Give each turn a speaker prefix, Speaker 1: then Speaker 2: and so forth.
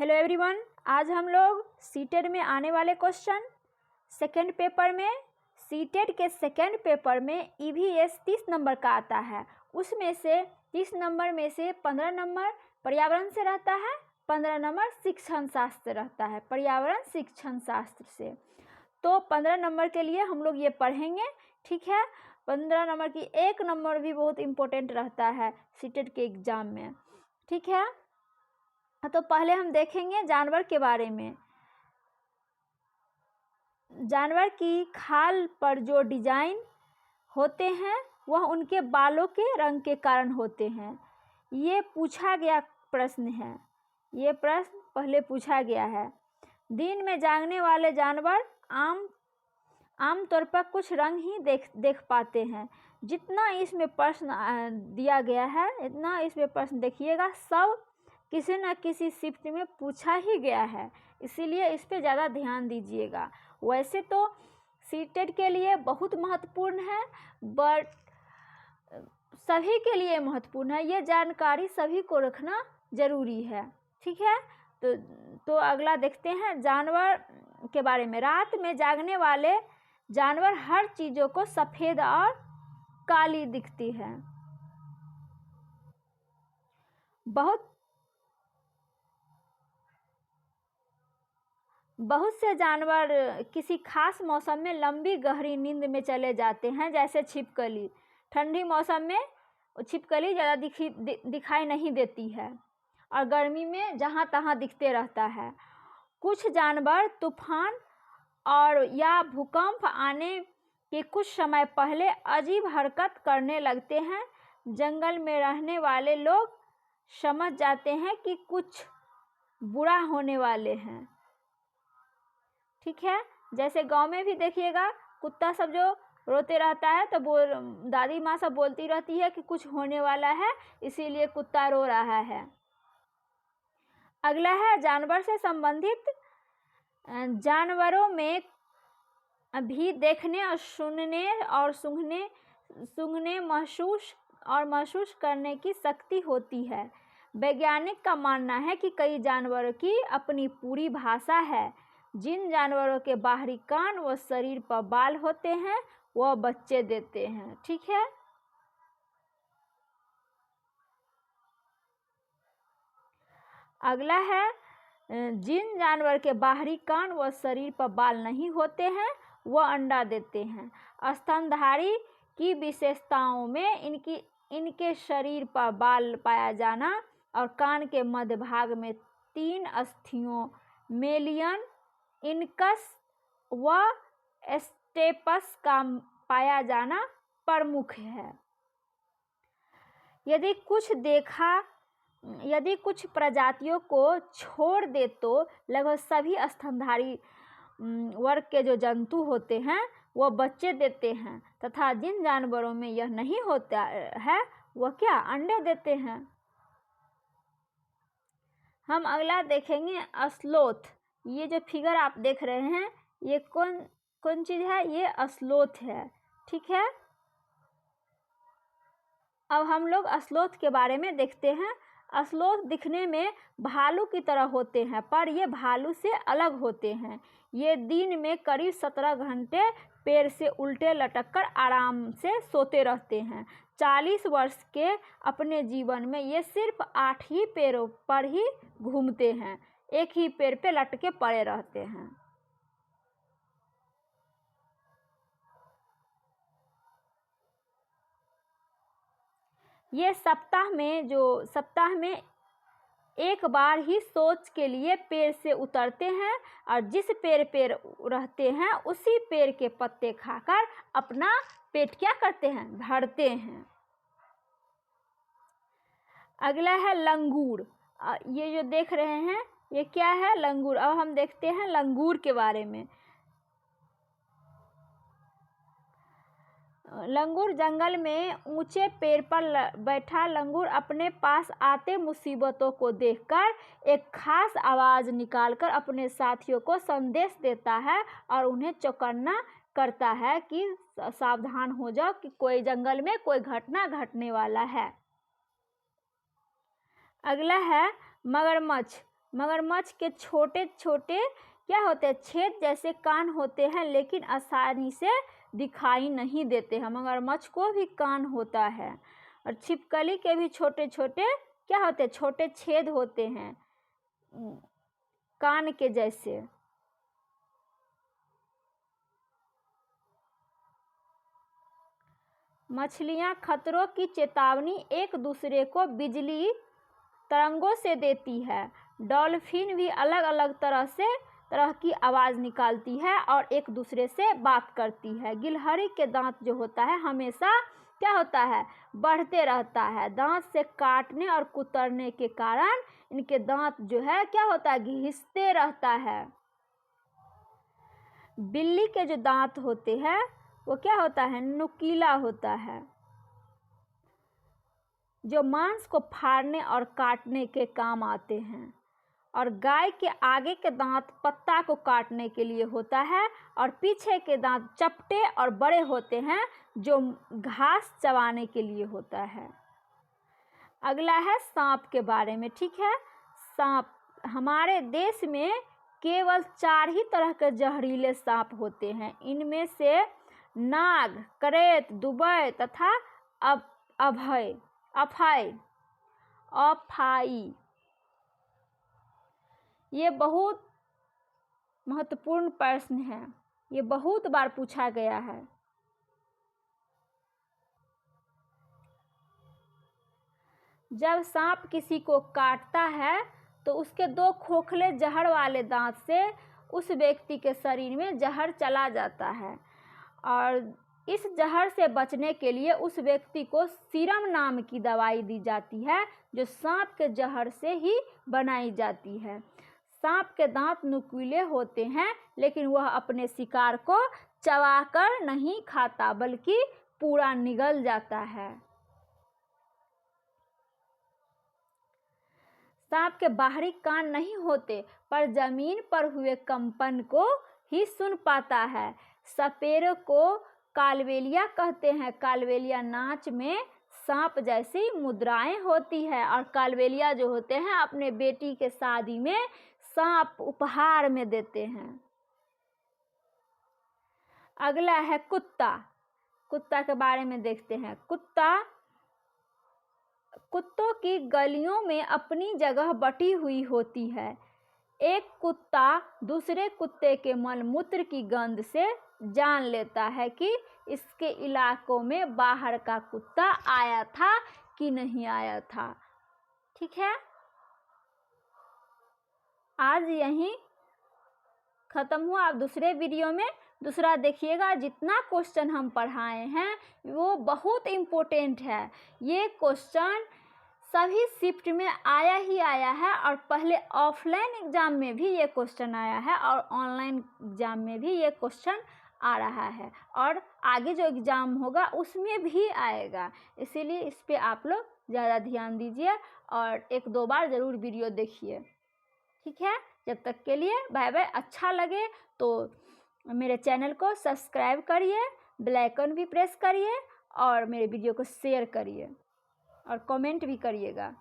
Speaker 1: Hello everyone, आज हम लोग सीटेट में आने वाले क्वेश्चन सेकेंड पेपर में सीटेट के सेकेंड पेपर में ईवीएस 30 नंबर का आता है। उसमें से 30 नंबर में से 15 नंबर पर्यावरण से रहता है, 15 नंबर शिक्षण शास्त्र रहता है, पर्यावरण शिक्षण शास्त्र से। तो 15 नंबर के लिए हम लोग ये पढ़ेंगे, ठीक है। 15 नंबर की 1 नंबर भी बहुत इम्पोर्टेंट रहता है सीटेट के एग्ज़ाम में, ठीक है। तो पहले हम देखेंगे जानवर के बारे में। जानवर की खाल पर जो डिजाइन होते हैं वह उनके बालों के रंग के कारण होते हैं। ये पूछा गया प्रश्न है, ये प्रश्न पहले पूछा गया है। दिन में जागने वाले जानवर आमतौर पर कुछ रंग ही देख पाते हैं। जितना इसमें प्रश्न दिया गया है, इतना इसमें प्रश्न देखिएगा, सब किसी न किसी शिफ्ट में पूछा ही गया है, इसीलिए इस पे ज़्यादा ध्यान दीजिएगा। वैसे तो सीटेट के लिए बहुत महत्वपूर्ण है, बट सभी के लिए महत्वपूर्ण है, ये जानकारी सभी को रखना ज़रूरी है, ठीक है। तो अगला देखते हैं जानवर के बारे में। रात में जागने वाले जानवर हर चीज़ों को सफ़ेद और काली दिखती है। बहुत से जानवर किसी खास मौसम में लंबी गहरी नींद में चले जाते हैं, जैसे छिपकली। ठंडी मौसम में छिपकली ज़्यादा दिखाई नहीं देती है और गर्मी में जहाँ तहाँ दिखते रहता है। कुछ जानवर तूफान और या भूकंप आने के कुछ समय पहले अजीब हरकत करने लगते हैं। जंगल में रहने वाले लोग समझ जाते हैं कि कुछ बुरा होने वाले हैं, ठीक है। जैसे गांव में भी देखिएगा, कुत्ता सब जो रोते रहता है तो दादी माँ सब बोलती रहती है कि कुछ होने वाला है, इसीलिए कुत्ता रो रहा है। अगला है जानवर से संबंधित। जानवरों में भी देखने और सुनने और सूंघने महसूस करने की शक्ति होती है। वैज्ञानिक का मानना है कि कई जानवरों की अपनी पूरी भाषा है। जिन जानवरों के बाहरी कान व शरीर पर बाल होते हैं वह बच्चे देते हैं, ठीक है। अगला है जिन जानवर के बाहरी कान व शरीर पर बाल नहीं होते हैं वह अंडा देते हैं। स्तनधारी की विशेषताओं में इनके शरीर पर बाल पाया जाना और कान के मध्य भाग में 3 अस्थियों मेलियन, इनकस व स्टेपस का पाया जाना प्रमुख है। यदि कुछ प्रजातियों को छोड़ दे तो लगभग सभी स्तनधारी वर्ग के जो जंतु होते हैं वह बच्चे देते हैं, तथा जिन जानवरों में यह नहीं होता है वह क्या अंडे देते हैं। हम अगला देखेंगे स्लोथ। ये जो फिगर आप देख रहे हैं ये कौन चीज़ है, ये स्लोथ है, ठीक है। अब हम लोग स्लोथ के बारे में देखते हैं। स्लोथ दिखने में भालू की तरह होते हैं, पर ये भालू से अलग होते हैं। ये दिन में करीब 17 घंटे पेड़ से उल्टे लटककर आराम से सोते रहते हैं। 40 वर्ष के अपने जीवन में ये सिर्फ 8 ही पेड़ों पर ही घूमते हैं, एक ही पेड़ पे लटके पड़े रहते हैं। ये सप्ताह में एक बार ही सोच के लिए पेड़ से उतरते हैं और जिस पेड़ पे रहते हैं उसी पेड़ के पत्ते खाकर अपना पेट क्या करते हैं, भरते हैं। अगला है लंगूर। ये जो देख रहे हैं ये क्या है, लंगूर। अब हम देखते हैं लंगूर के बारे में। लंगूर जंगल में ऊंचे पेड़ पर बैठा लंगूर अपने पास आते मुसीबतों को देखकर एक खास आवाज़ निकालकर अपने साथियों को संदेश देता है और उन्हें चौकन्ना करता है कि सावधान हो जाओ कि कोई जंगल में कोई घटना घटने वाला है। अगला है मगरमच्छ। मगरमच्छ के छोटे छोटे क्या होते हैं, छेद जैसे कान होते हैं, लेकिन आसानी से दिखाई नहीं देते हैं। मगरमच्छ को भी कान होता है। और छिपकली के भी छोटे छोटे क्या होते हैं, छोटे छेद होते हैं कान के जैसे। मछलियां खतरों की चेतावनी एक दूसरे को बिजली तरंगों से देती है। डॉल्फिन भी अलग अलग तरह की आवाज़ निकालती है और एक दूसरे से बात करती है। गिलहरी के दांत जो होता है हमेशा क्या होता है, बढ़ते रहता है। दांत से काटने और कुतरने के कारण इनके दांत जो है क्या होता है, घिसते रहता है। बिल्ली के जो दांत होते हैं वो क्या होता है, नुकीला होता है, जो मांस को फाड़ने और काटने के काम आते हैं। और गाय के आगे के दांत पत्ता को काटने के लिए होता है और पीछे के दांत चपटे और बड़े होते हैं, जो घास चबाने के लिए होता है। अगला है सांप के बारे में। ठीक है, सांप, हमारे देश में केवल 4 ही तरह के जहरीले सांप होते हैं। इनमें से नाग, करेत, दुबई तथा अफाई ये बहुत महत्वपूर्ण प्रश्न है, ये बहुत बार पूछा गया है। जब सांप किसी को काटता है तो उसके 2 खोखले जहर वाले दांत से उस व्यक्ति के शरीर में जहर चला जाता है और इस जहर से बचने के लिए उस व्यक्ति को सीरम नाम की दवाई दी जाती है, जो सांप के जहर से ही बनाई जाती है। सांप के दांत नुकीले होते हैं, लेकिन वह अपने शिकार को चबाकर नहीं खाता, बल्कि पूरा निगल जाता है। सांप के बाहरी कान नहीं होते, पर जमीन पर हुए कंपन को ही सुन पाता है। सपेरे को कालबेलिया कहते हैं। कालबेलिया नाच में सांप जैसी मुद्राएं होती है और कालबेलिया जो होते हैं अपने बेटी के शादी में सांप उपहार में देते हैं। अगला है कुत्ता। कुत्ता के बारे में देखते हैं। कुत्तों की गलियों में अपनी जगह बटी हुई होती है। एक कुत्ता दूसरे कुत्ते के मलमूत्र की गंध से जान लेता है कि इसके इलाकों में बाहर का कुत्ता आया था कि नहीं आया था। ठीक है, आज यहीं खत्म हुआ। आप दूसरे वीडियो में दूसरा देखिएगा। जितना क्वेश्चन हम पढ़ाए हैं वो बहुत इम्पोर्टेंट है। ये क्वेश्चन सभी शिफ्ट में आया ही आया है और पहले ऑफलाइन एग्ज़ाम में भी ये क्वेश्चन आया है और ऑनलाइन एग्ज़ाम में भी ये क्वेश्चन आ रहा है और आगे जो एग्ज़ाम होगा उसमें भी आएगा। इसीलिए इस पे आप लोग ज़्यादा ध्यान दीजिए और 1-2 बार ज़रूर वीडियो देखिए। ठीक है, जब तक के लिए बाय बाय। अच्छा लगे तो मेरे चैनल को सब्सक्राइब करिए, बेल आइकन भी प्रेस करिए और मेरे वीडियो को शेयर करिए और कमेंट भी करिएगा।